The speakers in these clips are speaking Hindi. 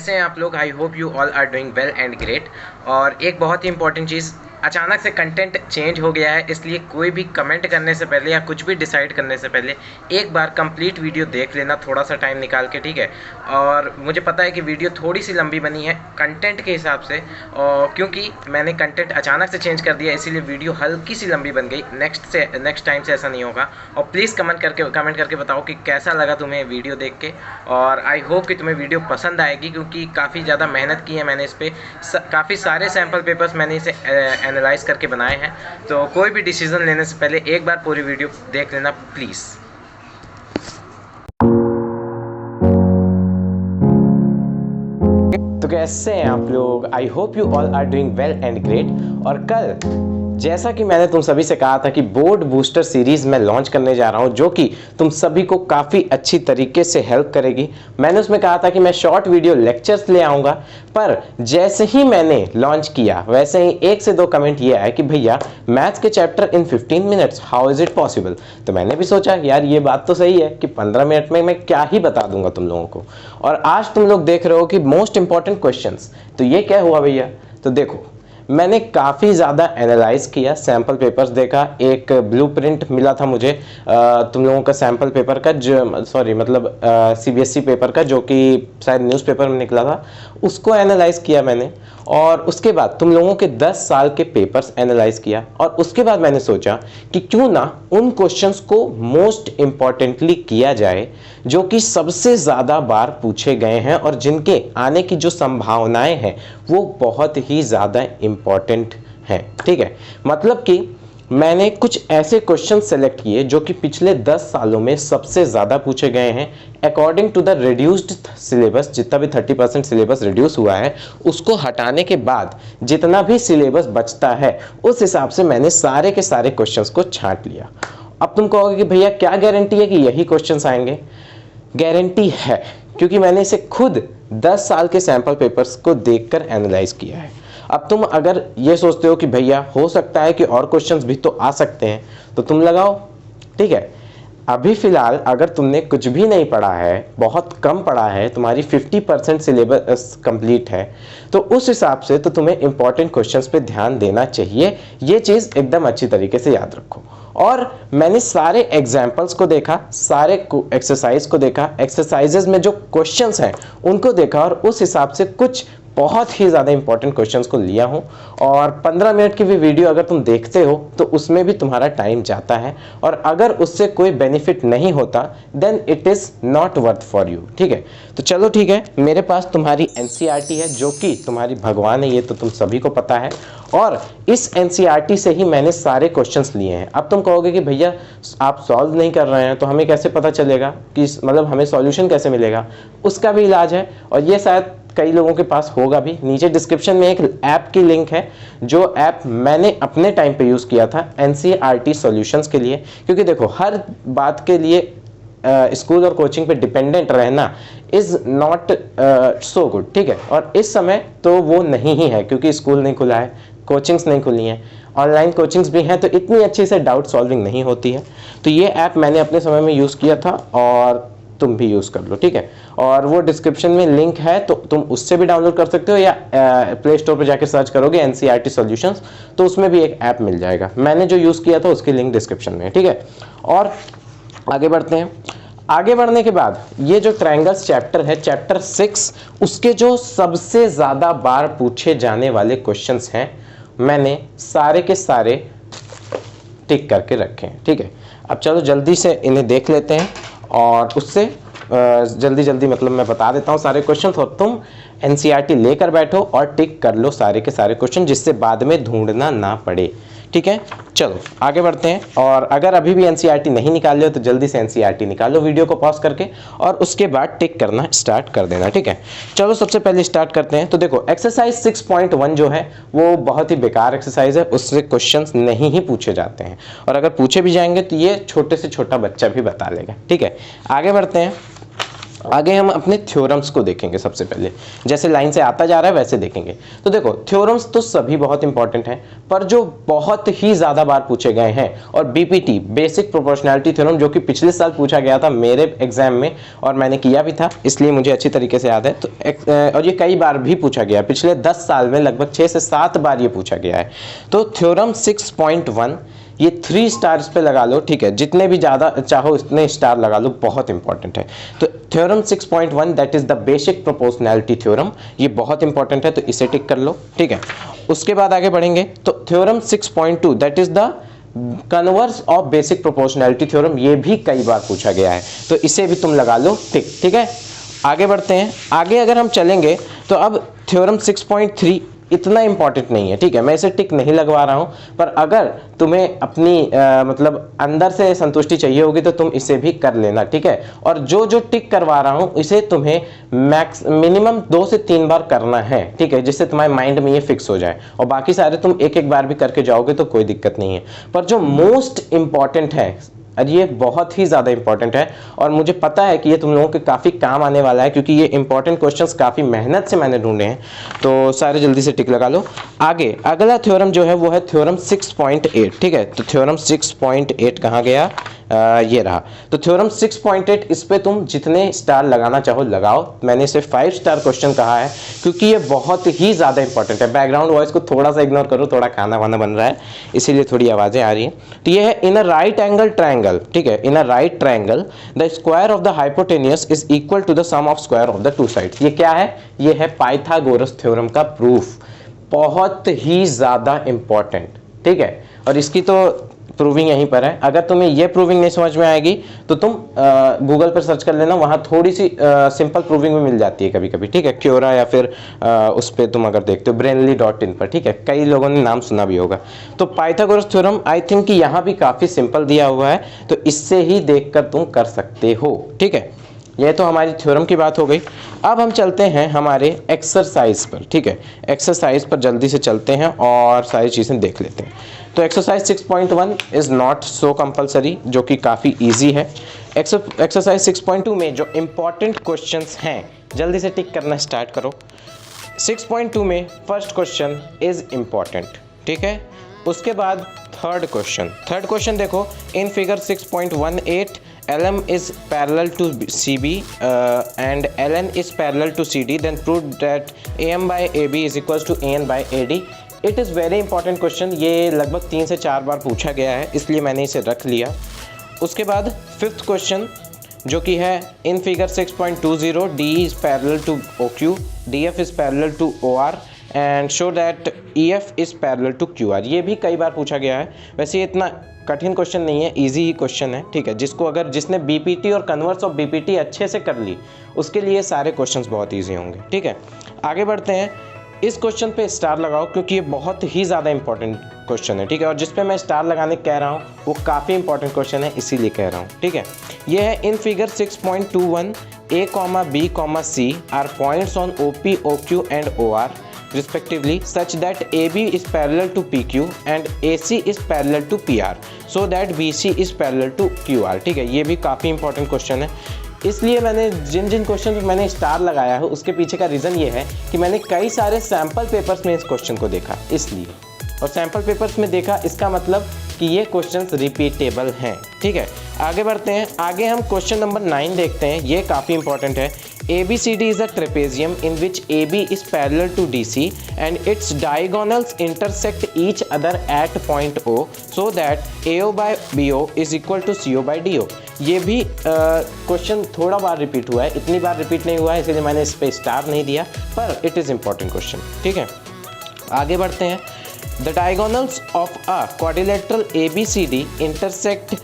कैसे हैं आप लोग। I hope you all are doing well and great. और एक बहुत ही इंपॉर्टेंट चीज़, अचानक से कंटेंट चेंज हो गया है, इसलिए कोई भी कमेंट करने से पहले या कुछ भी डिसाइड करने से पहले एक बार कंप्लीट वीडियो देख लेना, थोड़ा सा टाइम निकाल के, ठीक है। और मुझे पता है कि वीडियो थोड़ी सी लंबी बनी है कंटेंट के हिसाब से, और क्योंकि मैंने कंटेंट अचानक से चेंज कर दिया इसीलिए वीडियो हल्की सी लंबी बन गई। नेक्स्ट टाइम से ऐसा नहीं होगा। और प्लीज़ कमेंट करके बताओ कि कैसा लगा तुम्हें वीडियो देख के। और आई होप कि तुम्हें वीडियो पसंद आएगी, क्योंकि काफ़ी ज़्यादा मेहनत की है मैंने इस पर। काफ़ी सारे सैम्पल पेपर्स मैंने इसे एनालाइज करके बनाए हैं। तो कोई भी डिसीजन लेने से पहले एक बार पूरी वीडियो देख लेना प्लीज़। तो कैसे हैं आप लोग। I hope you all are doing well and great. और कल जैसा कि मैंने तुम सभी से कहा था कि बोर्ड बूस्टर सीरीज में लॉन्च करने जा रहा हूं, जो कि तुम सभी को काफ़ी अच्छी तरीके से हेल्प करेगी। मैंने उसमें कहा था कि मैं शॉर्ट वीडियो लेक्चर्स ले आऊँगा, पर जैसे ही मैंने लॉन्च किया वैसे ही 1 से 2 कमेंट ये आया कि भैया मैथ्स के chapter in 15 minutes, how is it possible. तो मैंने भी सोचा यार ये बात तो सही है कि 15 मिनट में मैं क्या ही बता दूंगा तुम लोगों को। और आज तुम लोग देख रहे हो कि मोस्ट इंपॉर्टेंट क्वेश्चंस। तो ये क्या हुआ भैया, तो देखो मैंने काफ़ी ज़्यादा एनालाइज किया, सैम्पल पेपर्स देखा, एक ब्लूप्रिंट मिला था मुझे तुम लोगों का सैम्पल पेपर का, जो सीबीएसई पेपर का, जो कि शायद न्यूज़पेपर में निकला था, उसको एनालाइज किया मैंने। और उसके बाद तुम लोगों के 10 साल के पेपर्स एनालाइज किया। और उसके बाद मैंने सोचा कि क्यों ना उन क्वेश्चंस को मोस्ट इम्पॉर्टेंटली किया जाए जो कि सबसे ज़्यादा बार पूछे गए हैं और जिनके आने की जो संभावनाएं हैं वो बहुत ही ज़्यादा इम्पॉर्टेंट हैं, ठीक है। मतलब कि मैंने कुछ ऐसे क्वेश्चन सेलेक्ट किए जो कि पिछले 10 सालों में सबसे ज़्यादा पूछे गए हैं according to the reduced syllabus. जितना भी 30% सिलेबस रिड्यूस हुआ है उसको हटाने के बाद जितना भी सिलेबस बचता है उस हिसाब से मैंने सारे के सारे क्वेश्चंस को छांट लिया। अब तुम कहोगे कि भैया क्या गारंटी है कि यही क्वेश्चंस आएंगे। गारंटी है, क्योंकि मैंने इसे खुद 10 साल के सैंपल पेपर्स को देखकर एनालाइज किया है। अब तुम अगर ये सोचते हो कि भैया हो सकता है कि और क्वेश्चंस भी तो आ सकते हैं, तो तुम लगाओ, ठीक है। अभी फिलहाल अगर तुमने कुछ भी नहीं पढ़ा है, बहुत कम पढ़ा है, तुम्हारी 50% सिलेबस कंप्लीट है, तो उस हिसाब से तो तुम्हें इंपॉर्टेंट क्वेश्चंस पे ध्यान देना चाहिए। ये चीज़ एकदम अच्छी तरीके से याद रखो। और मैंने सारे एग्जाम्पल्स को देखा, सारे एक्सरसाइज को देखा, एक्सरसाइजेज में जो क्वेश्चंस हैं उनको देखा और उस हिसाब से कुछ बहुत ही ज़्यादा इंपॉर्टेंट क्वेश्चंस को लिया हूं। और 15 मिनट की भी वीडियो अगर तुम देखते हो तो उसमें भी तुम्हारा टाइम जाता है, और अगर उससे कोई बेनिफिट नहीं होता then it is not worth for you, ठीक है। तो चलो ठीक है, मेरे पास तुम्हारी एनसीईआरटी है जो कि तुम्हारी भगवान है, ये तो तुम सभी को पता है। और इस एनसीईआरटी से ही मैंने सारे क्वेश्चंस लिए हैं। अब तुम कहोगे कि भैया आप सॉल्व नहीं कर रहे हैं तो हमें कैसे पता चलेगा कि मतलब हमें सॉल्यूशन कैसे मिलेगा। उसका भी इलाज है, और ये शायद कई लोगों के पास होगा भी। नीचे डिस्क्रिप्शन में एक ऐप की लिंक है, जो ऐप मैंने अपने टाइम पे यूज़ किया था एनसीईआरटी सॉल्यूशंस के लिए। क्योंकि देखो हर बात के लिए स्कूल और कोचिंग पे डिपेंडेंट रहना इज़ नॉट सो गुड, ठीक है। और इस समय तो वो नहीं ही है, क्योंकि स्कूल नहीं खुला है, कोचिंग्स नहीं खुली हैं, ऑनलाइन कोचिंग्स भी हैं, तो इतनी अच्छी से डाउट सॉल्विंग नहीं होती है। तो ये ऐप मैंने अपने समय में यूज़ किया था और तुम भी यूज़ कर लो, ठीक है। और वो डिस्क्रिप्शन में लिंक है, तो तुम उससे भी डाउनलोड कर सकते हो, या प्ले स्टोर पर जाकर सर्च करोगे एनसीईआरटी सॉल्यूशंस तो उसमें भी एक ऐप मिल जाएगा। मैंने जो यूज़ किया था उसकी लिंक डिस्क्रिप्शन में है, ठीक है। और आगे बढ़ते हैं। आगे बढ़ने के बाद ये जो ट्रायंगल्स चैप्टर है, चैप्टर 6, उसके जो सबसे ज़्यादा बार पूछे जाने वाले क्वेश्चंस हैं मैंने सारे के सारे टिक करके रखे हैं, ठीक है। अब चलो जल्दी से इन्हें देख लेते हैं, और उससे जल्दी मतलब मैं बता देता हूँ सारे क्वेश्चन, और तुम एनसीईआरटी लेकर बैठो और टिक कर लो सारे के सारे क्वेश्चन, जिससे बाद में ढूंढना ना पड़े, ठीक है। चलो आगे बढ़ते हैं। और अगर अभी भी एनसीईआरटी नहीं निकाल लो तो जल्दी से एनसीईआरटी निकालो वीडियो को पॉज करके, और उसके बाद टिक करना स्टार्ट कर देना, ठीक है। चलो सबसे पहले स्टार्ट करते हैं। तो देखो एक्सरसाइज 6.1 जो है वो बहुत ही बेकार एक्सरसाइज है, उससे क्वेश्चंस नहीं ही पूछे जाते हैं, और अगर पूछे भी जाएंगे तो ये छोटे से छोटा बच्चा भी बता लेगा, ठीक है। आगे बढ़ते हैं। आगे हम अपने थ्योरम्स को देखेंगे। सबसे पहले जैसे लाइन से आता जा रहा है वैसे देखेंगे। तो देखो थ्योरम्स तो सभी बहुत इंपॉर्टेंट हैं, पर जो बहुत ही ज़्यादा बार पूछे गए हैं और बीपीटी बेसिक प्रोपोर्शनैलिटी थ्योरम जो कि पिछले साल पूछा गया था मेरे एग्जाम में और मैंने किया भी था, इसलिए मुझे अच्छी तरीके से याद है। तो और ये कई बार भी पूछा गया है, पिछले 10 साल में लगभग 6 से 7 बार ये पूछा गया है। तो थ्योरम 6.1 ये 3 स्टार्स पे लगा लो, ठीक है, जितने भी ज़्यादा चाहो उतने स्टार लगा लो, बहुत इंपॉर्टेंट है। तो theorem 6.1 that is the basic proportionality theorem, ये बहुत इंपॉर्टेंट है, तो इसे टिक कर लो, ठीक है। उसके बाद आगे बढ़ेंगे तो theorem 6.2 that is the converse of basic proportionality theorem, ये भी कई बार पूछा गया है, तो इसे भी तुम लगा लो टिक, ठीक है। आगे बढ़ते हैं, आगे अगर हम चलेंगे तो अब थ्योरम 6.3 इतना इंपॉर्टेंट नहीं है, ठीक है, मैं इसे टिक नहीं लगवा रहा हूं, पर अगर तुम्हें अपनी मतलब अंदर से संतुष्टि चाहिए होगी तो तुम इसे भी कर लेना, ठीक है। और जो जो टिक करवा रहा हूं इसे तुम्हें मिनिमम 2 से 3 बार करना है, ठीक है, जिससे तुम्हारे माइंड में ये फिक्स हो जाए, और बाकी सारे तुम एक एक बार भी करके जाओगे तो कोई दिक्कत नहीं है। पर जो मोस्ट इंपॉर्टेंट है, और ये बहुत ही ज़्यादा इंपॉर्टेंट है और मुझे पता है कि ये तुम लोगों के काफ़ी काम आने वाला है, क्योंकि ये इंपॉर्टेंट क्वेश्चंस काफ़ी मेहनत से मैंने ढूंढे हैं, तो सारे जल्दी से टिक लगा लो। आगे अगला थ्योरम जो है वो है थ्योरम 6.8, ठीक है। तो थ्योरम 6.8 कहाँ गया, ये रहा। तो थ्योरम 6.8 इस पे तुम जितने स्टार लगाना चाहो लगाओ, मैंने इसे 5 स्टार क्वेश्चन कहा है क्योंकि ये बहुत ही ज़्यादा इंपॉर्टेंट है। बैकग्राउंड वॉइस को थोड़ा सा इग्नोर करो, थोड़ा खाना वाना बन रहा है इसीलिए थोड़ी आवाज़ें आ रही हैं। तो ये है in a right angle triangle, ठीक है, in a right triangle the square of the hypotenuse is equal to the sum of square of the 2 sides. ये क्या है, ये है पाइथागोरस थ्योरम का प्रूफ, बहुत ही ज़्यादा इंपॉर्टेंट, ठीक है। और इसकी तो प्रूविंग यहीं पर है। अगर तुम्हें ये प्रूविंग नहीं समझ में आएगी तो तुम गूगल पर सर्च कर लेना, वहाँ थोड़ी सी सिंपल प्रूविंग भी मिल जाती है कभी कभी, ठीक है, क्योरा या फिर उस पर तुम अगर देखते हो brainly.in पर, ठीक है, कई लोगों ने नाम सुना भी होगा। तो पाइथागोरस थ्योरम आई थिंक कि यहाँ भी काफ़ी सिंपल दिया हुआ है, तो इससे ही देखकर तुम कर सकते हो, ठीक है। ये तो हमारी थ्योरम की बात हो गई। अब हम चलते हैं हमारे एक्सरसाइज पर, ठीक है, एक्सरसाइज पर जल्दी से चलते हैं और सारी चीज़ें देख लेते हैं। तो exercise 6.1 is not so compulsory, जो कि काफ़ी इजी है। एक्सरसाइज 6.2 में जो इम्पॉर्टेंट क्वेश्चंस हैं जल्दी से टिक करना स्टार्ट करो। 6.2 में फर्स्ट क्वेश्चन इज़ इम्पॉर्टेंट, ठीक है। उसके बाद थर्ड क्वेश्चन देखो, in figure 6.18 LM is parallel to CB and LN is parallel to CD, then prove that AM by AB is equals to AN by AD. It is very important question, ये लगभग 3 से 4 बार पूछा गया है, इसलिए मैंने इसे रख लिया। उसके बाद फिफ्थ क्वेश्चन जो कि है in figure 6.20 D is parallel to OQ, DF is parallel to OR and show that EF is parallel to QR। ये भी कई बार पूछा गया है। वैसे ये इतना कठिन क्वेश्चन नहीं है, इजी ही क्वेश्चन है, ठीक है। जिसने बीपीटी और कन्वर्स ऑफ बीपीटी अच्छे से कर ली उसके लिए सारे क्वेश्चंस बहुत इजी होंगे, ठीक है। आगे बढ़ते हैं, इस क्वेश्चन पे स्टार लगाओ क्योंकि ये बहुत ही ज़्यादा इंपॉर्टेंट क्वेश्चन है, ठीक है। और जिस पे मैं स्टार लगाने कह रहा हूँ वो काफ़ी इंपॉर्टेंट क्वेश्चन है, इसीलिए कह रहा हूँ, ठीक है। ये है in figure 6.21 A, B, C are points on OP, OQ and OR respectively such that AB is parallel to PQ and AC is parallel to PR so that BC is parallel to QR, ठीक है। ये भी काफ़ी इंपॉर्टेंट क्वेश्चन है, इसलिए मैंने जिन क्वेश्चन पे मैंने स्टार लगाया है उसके पीछे का रीज़न ये है कि मैंने कई सारे सैम्पल पेपर्स में इस क्वेश्चन को देखा, इसलिए, और सैम्पल पेपर्स में देखा इसका मतलब कि ये क्वेश्चंस रिपीटेबल हैं, ठीक है। आगे बढ़ते हैं, आगे हम क्वेश्चन नंबर 9 देखते हैं, ये काफ़ी इंपॉर्टेंट है। ABCD is a trapezium in which AB is parallel to DC and its diagonals intersect each other at point O so that AO by BO is equal to CO by DO। ये भी क्वेश्चन थोड़ा बार रिपीट हुआ है, इतनी बार रिपीट नहीं हुआ है इसलिए मैंने इस पर स्टार नहीं दिया, पर इट इज़ इम्पॉर्टेंट क्वेश्चन, ठीक है। आगे बढ़ते हैं, the diagonals of a quadrilateral ABCD intersect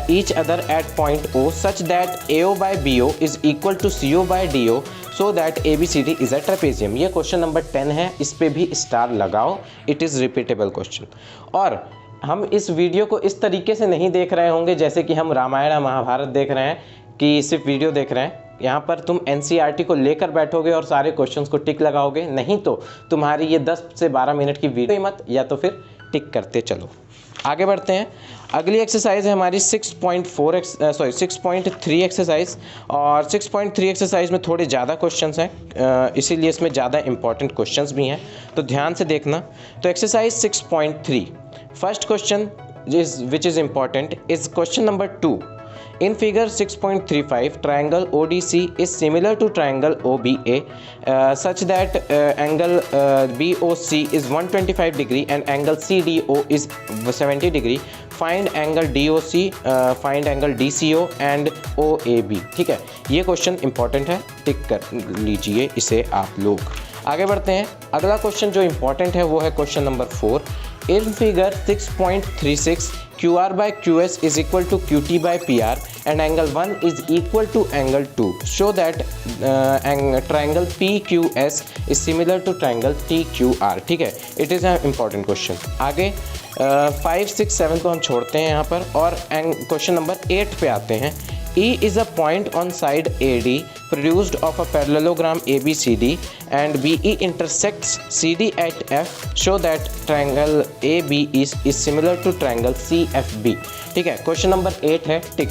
each other at point O such that AO by BO is equal to CO by DO so that ABCD is a trapezium। ये क्वेश्चन नंबर 10 है, इस पे भी स्टार लगाओ, इट इज़ रिपीटेबल क्वेश्चन। और हम इस वीडियो को इस तरीके से नहीं देख रहे होंगे जैसे कि हम रामायण महाभारत देख रहे हैं कि सिर्फ वीडियो देख रहे हैं। यहाँ पर तुम NCERT को लेकर बैठोगे और सारे क्वेश्चंस को टिक लगाओगे, नहीं तो तुम्हारी ये 10 से 12 मिनट की वीडियो मत, या तो फिर टिक करते चलो। आगे बढ़ते हैं। अगली एक्सरसाइज है हमारी 6.3 एक्सरसाइज, और 6.3 एक्सरसाइज में थोड़े ज़्यादा क्वेश्चंस हैं, इसीलिए इसमें ज़्यादा इंपॉर्टेंट क्वेश्चंस भी हैं, तो ध्यान से देखना। तो exercise 6.3 first question which is important is question number 2. In figure 6.35, triangle ODC is similar to triangle OBA such that angle BOC is 125 degree and angle CDO is 70 degree. Find angle DOC, find angle DCO and OAB। ठीक है, ये क्वेश्चन इंपॉर्टेंट है, टिक कर लीजिए इसे आप लोग। आगे बढ़ते हैं। अगला क्वेश्चन जो इंपॉर्टेंट है वो है question number 4। In figure 6.36, QR by QS is equal to QT by PR and angle 1 is equal to angle 2. Show that triangle PQS is similar to triangle TQR। ठीक है, it is an important question। आगे 5, 6, 7 को हम छोड़ते हैं यहाँ पर और क्वेश्चन नंबर 8 पे आते हैं। E is a point on side AD produced of a parallelogram ABCD and BE intersects CD at F. Show that triangle AB is similar to triangle CFB। ठीक है, क्वेश्चन नंबर 8 है, टिक।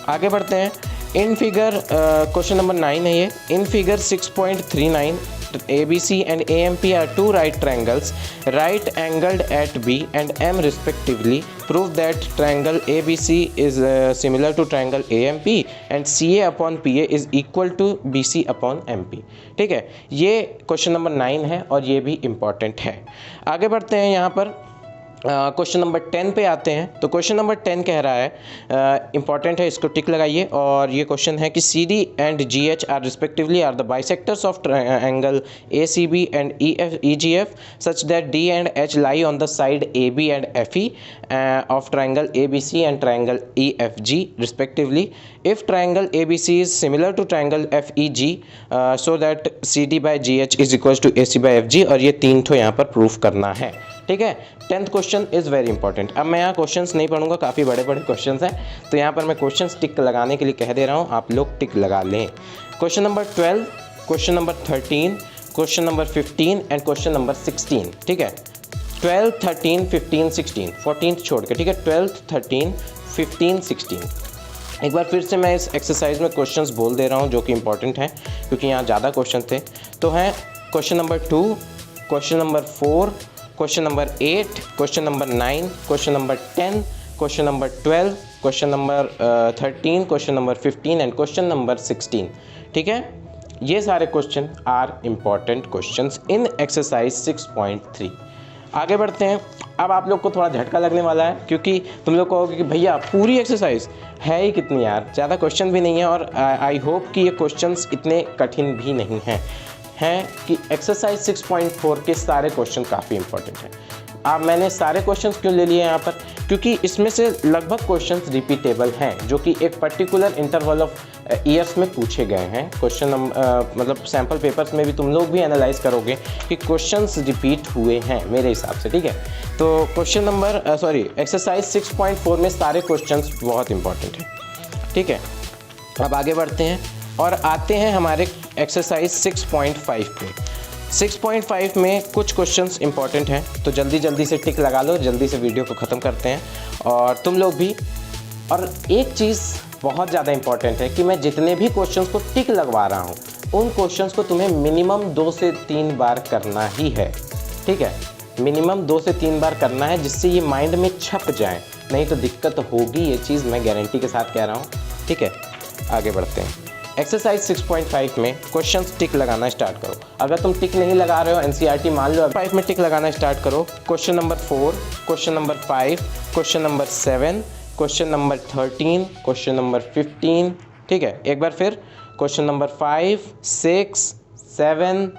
आगे बढ़ते हैं। इन फिगर क्वेश्चन नंबर 9 है ये। In figure 6.39 ABC and AMP are two right triangles right angled at B and M respectively. Prove that triangle ABC is similar to triangle AMP and CA upon PA is equal to BC upon MP। ठीक है, ये क्वेश्चन नंबर 9 है और ये भी इम्पॉर्टेंट है। आगे बढ़ते हैं यहाँ पर क्वेश्चन नंबर 10 पे आते हैं। तो क्वेश्चन नंबर 10 कह रहा है, इंपॉर्टेंट है, इसको टिक लगाइए। और ये क्वेश्चन है कि CD एंड GH are respectively are the bisectors of angle ACB and EGF such that D and H lie on the side AB and FE of triangle ABC and triangle EFG respectively. If triangle ABC is similar to triangle FEG so that CD by GH is equal to AC by FG, और ये 3 ठो यहाँ पर प्रूफ करना है। ठीक है, 10th question is very important. अब मैं यहाँ क्वेश्चंस नहीं पढ़ूंगा, काफ़ी बड़े बड़े क्वेश्चंस हैं, तो यहाँ पर मैं क्वेश्चंस टिक लगाने के लिए कह दे रहा हूँ, आप लोग टिक लगा लें। Question number 12, question number 13, question number 15 and question number 16। ठीक है, 12, 13, 15, 16, 14 छोड़ के। ठीक है, 12, 13, 15, 16। एक बार फिर से मैं इस एक्सरसाइज में क्वेश्चंस बोल दे रहा हूँ जो कि इंपॉर्टेंट हैं, क्योंकि यहाँ ज़्यादा क्वेश्चन थे। तो हैं question number 2, question number 4, question number 8, question number 9, question number 10, question number 12, question number 13, question number 15 and question number 16। ठीक है, ये सारे question are important questions in exercise 6.3। आगे बढ़ते हैं। अब आप लोग को थोड़ा झटका लगने वाला है, क्योंकि तुम लोग कहोगे कि भैया पूरी एक्सरसाइज है ही कितनी यार, ज़्यादा क्वेश्चन भी नहीं है, और आई होप कि ये क्वेश्चंस इतने कठिन भी नहीं हैं कि एक्सरसाइज 6.4 के सारे क्वेश्चन काफ़ी इंपॉर्टेंट हैं। अब मैंने सारे क्वेश्चंस क्यों ले लिए यहाँ पर, क्योंकि इसमें से लगभग क्वेश्चंस रिपीटेबल हैं, जो कि एक पर्टिकुलर इंटरवल ऑफ ईयर्स में पूछे गए हैं। क्वेश्चन मतलब सैम्पल पेपर्स में भी तुम लोग भी एनालाइज करोगे कि क्वेश्चंस रिपीट हुए हैं मेरे हिसाब से। ठीक है, तो क्वेश्चन नंबर एक्सरसाइज 6.4 में सारे क्वेश्चंस बहुत इंपॉर्टेंट हैं। ठीक है, अब आगे बढ़ते हैं और आते हैं हमारे एक्सरसाइज 6.5 पे। 6.5 में कुछ क्वेश्चंस इंपॉर्टेंट हैं, तो जल्दी जल्दी से टिक लगा लो, जल्दी से वीडियो को ख़त्म करते हैं और तुम लोग भी। और एक चीज़ बहुत ज़्यादा इंपॉर्टेंट है कि मैं जितने भी क्वेश्चंस को टिक लगवा रहा हूँ, उन क्वेश्चंस को तुम्हें मिनिमम 2 से 3 बार करना ही है। ठीक है, मिनिमम 2 से 3 बार करना है, जिससे ये माइंड में छप जाए, नहीं तो दिक्कत होगी, ये चीज़ मैं गारंटी के साथ कह रहा हूँ। ठीक है, आगे बढ़ते हैं। एक्सरसाइज 6.5 में क्वेश्चंस टिक लगाना स्टार्ट करो। अगर तुम टिक नहीं लगा रहे हो, NCERT मान लो 5 में टिक लगाना स्टार्ट करो। Question number 4, question number 5, question number 7, question number 13, question number 15। ठीक है, एक बार फिर क्वेश्चन नंबर 5, 6, 7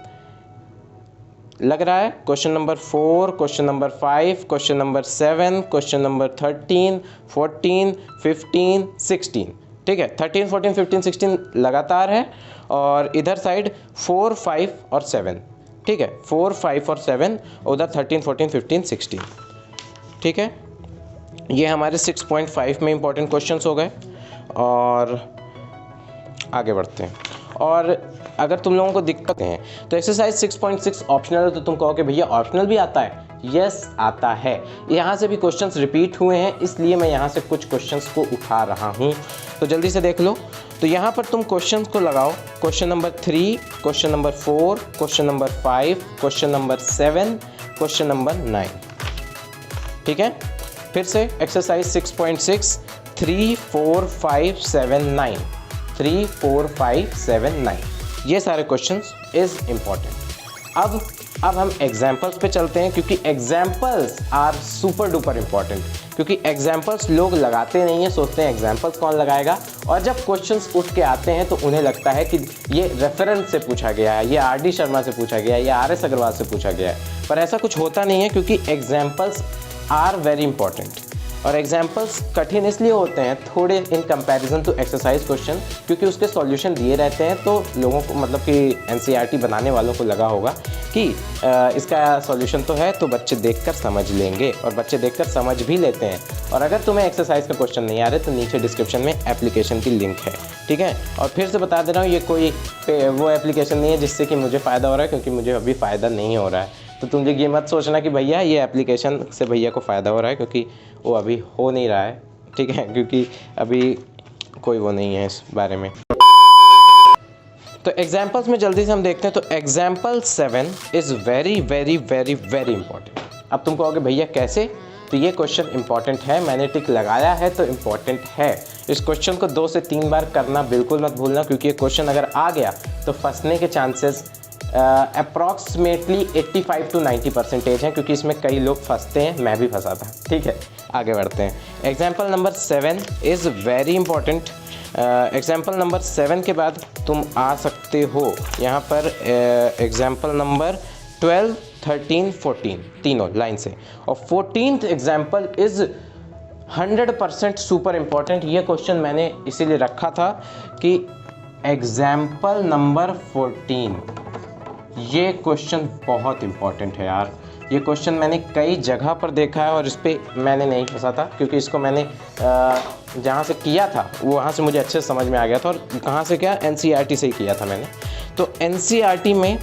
लग रहा है, question number 4, question number 5, question number 7, question number 13, 14, 15, 16। ठीक है, 13, 14, 15, 16 लगातार है, और इधर साइड 4, 5 और 7। ठीक है, 4, 5 और 7, उधर 13, 14, 15, 16। ठीक है, ये हमारे 6.5 में इंपॉर्टेंट क्वेश्चंस हो गए। और आगे बढ़ते हैं। और अगर तुम लोगों को दिक्कत है तो एक्सरसाइज 6.6 ऑप्शनल है, तो तुम कहोगे भैया ऑप्शनल भी आता है, यस आता है। यहाँ से भी क्वेश्चंस रिपीट हुए हैं, इसलिए मैं यहाँ से कुछ क्वेश्चंस को उठा रहा हूँ। तो जल्दी से देख लो। तो यहाँ पर तुम क्वेश्चंस को लगाओ। Question number 3, question number 4, question number 5, question number 7, question number 9। ठीक है, फिर से एक्सरसाइज 6.6 3 4 5 7 9 3 4 5 7 9 ये सारे क्वेश्चंस इज इम्पॉर्टेंट। अब हम एग्जाम्पल्स पे चलते हैं, क्योंकि examples are super duper important. क्योंकि एग्जाम्पल्स लोग लगाते नहीं हैं, सोचते हैं एग्जाम्पल्स कौन लगाएगा, और जब क्वेश्चंस उठ के आते हैं तो उन्हें लगता है कि ये रेफरेंस से पूछा गया है, ये आर.डी. शर्मा से पूछा गया है, या आर.एस. अग्रवाल से पूछा गया है। पर ऐसा कुछ होता नहीं है, क्योंकि एग्जाम्पल्स आर वेरी इंपॉर्टेंट। और एग्जाम्पल्स कठिन इसलिए होते हैं थोड़े in comparison to exercise question, क्योंकि उसके सॉल्यूशन दिए रहते हैं। तो लोगों को, मतलब कि एनसीईआरटी बनाने वालों को लगा होगा कि इसका सॉल्यूशन तो है, तो बच्चे देखकर समझ लेंगे, और बच्चे देखकर समझ भी लेते हैं। और अगर तुम्हें एक्सरसाइज का क्वेश्चन नहीं आ रहे तो नीचे डिस्क्रिप्शन में एप्लीकेशन की लिंक है। ठीक है, और फिर से बता दे रहा हूँ, ये कोई वो एप्लीकेशन नहीं है जिससे कि मुझे फ़ायदा हो रहा है, क्योंकि मुझे अभी फ़ायदा नहीं हो रहा है। तो तुम ये मत सोचना कि भैया ये एप्लीकेशन से भैया को फ़ायदा हो रहा है, क्योंकि वो अभी हो नहीं रहा है। ठीक है, क्योंकि अभी कोई वो नहीं है इस बारे में। तो एग्जाम्पल्स में जल्दी से हम देखते हैं। तो example 7 is very very very very important. अब तुम कहोगे भैया कैसे? तो ये क्वेश्चन इंपॉर्टेंट है, मैंने टिक लगाया है तो इम्पॉर्टेंट है। इस क्वेश्चन को 2 से 3 बार करना बिल्कुल मत भूलना, क्योंकि ये क्वेश्चन अगर आ गया तो फंसने के चांसेस अप्रॉक्सीमेटली 85 to 90% हैं, क्योंकि इसमें कई लोग फंसते हैं, मैं भी फंसा था। ठीक है, आगे बढ़ते हैं। Example number 7 is very important. Example number 7 के बाद तुम आ सकते हो यहाँ पर एग्जाम्पल नंबर 12, 13, 14 तीनों लाइन से। और 14th example is 100% super important. ये क्वेश्चन मैंने इसीलिए रखा था कि एग्जाम्पल नंबर 14, ये क्वेश्चन बहुत इम्पॉर्टेंट है यार। ये क्वेश्चन मैंने कई जगह पर देखा है और इस पर मैंने नहीं फंसा था, क्योंकि इसको मैंने जहाँ से किया था वहाँ से मुझे अच्छे से समझ में आ गया था। और कहाँ से क्या, एनसीईआरटी से ही किया था मैंने। तो एनसीईआरटी में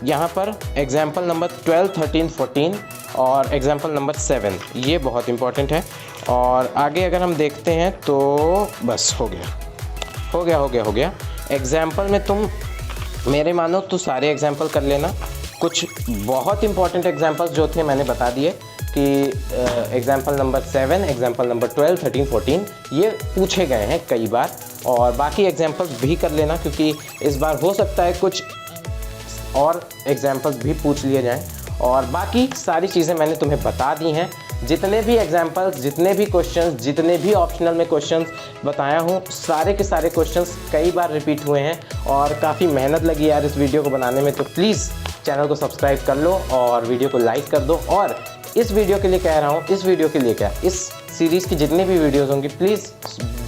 यहाँ पर एग्जाम्पल नंबर 12, 13, 14 और एग्जाम्पल नंबर 7 ये बहुत इम्पॉर्टेंट है। और आगे अगर हम देखते हैं तो बस हो गया। एग्जाम्पल में तुम मेरे मानो तो सारे एग्जाम्पल कर लेना। कुछ बहुत इंपॉर्टेंट एग्जाम्पल्स जो थे मैंने बता दिए कि एग्जाम्पल नंबर 7, एग्जाम्पल नंबर 12, 13, 14 ये पूछे गए हैं कई बार। और बाकी एग्जाम्पल्स भी कर लेना, क्योंकि इस बार हो सकता है कुछ और एग्जाम्पल्स भी पूछ लिए जाएं। और बाकी सारी चीज़ें मैंने तुम्हें बता दी हैं। जितने भी एग्जाम्पल्स, जितने भी क्वेश्चंस, जितने भी ऑप्शनल में क्वेश्चंस बताया हूँ, सारे के सारे क्वेश्चंस कई बार रिपीट हुए हैं और काफ़ी मेहनत लगी यार इस वीडियो को बनाने में। तो प्लीज़ चैनल को सब्सक्राइब कर लो और वीडियो को लाइक कर दो। और इस वीडियो के लिए कह रहा हूँ, इस वीडियो के लिए क्या, इस सीरीज़ की जितनी भी वीडियोज़ होंगी प्लीज़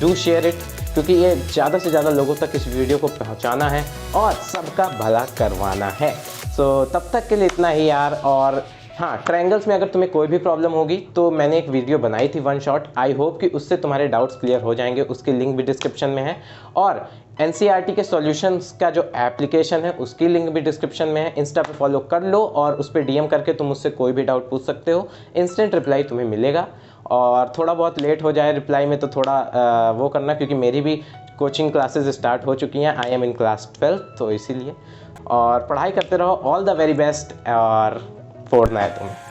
डू शेयर इट, क्योंकि ये ज़्यादा से ज़्यादा लोगों तक इस वीडियो को पहुँचाना है और सबका भला करवाना है। सो तब तक के लिए इतना ही यार। और हाँ, ट्रायंगल्स में अगर तुम्हें कोई भी प्रॉब्लम होगी तो मैंने एक वीडियो बनाई थी 1 शॉट, आई होप कि उससे तुम्हारे डाउट्स क्लियर हो जाएंगे। उसकी लिंक भी डिस्क्रिप्शन में है। और एनसीईआरटी के सॉल्यूशंस का जो एप्लीकेशन है उसकी लिंक भी डिस्क्रिप्शन में है। इंस्टा पे फॉलो कर लो और उस पर डीएम करके तुम मुझसे कोई भी डाउट पूछ सकते हो। इंस्टेंट रिप्लाई तुम्हें मिलेगा। और थोड़ा बहुत लेट हो जाए रिप्लाई में तो थोड़ा वो करना, क्योंकि मेरी भी कोचिंग क्लासेस स्टार्ट हो चुकी हैं। आई एम इन क्लास 12, तो इसीलिए। और पढ़ाई करते रहो। All the very best. और फोड़ना है तुम्हें।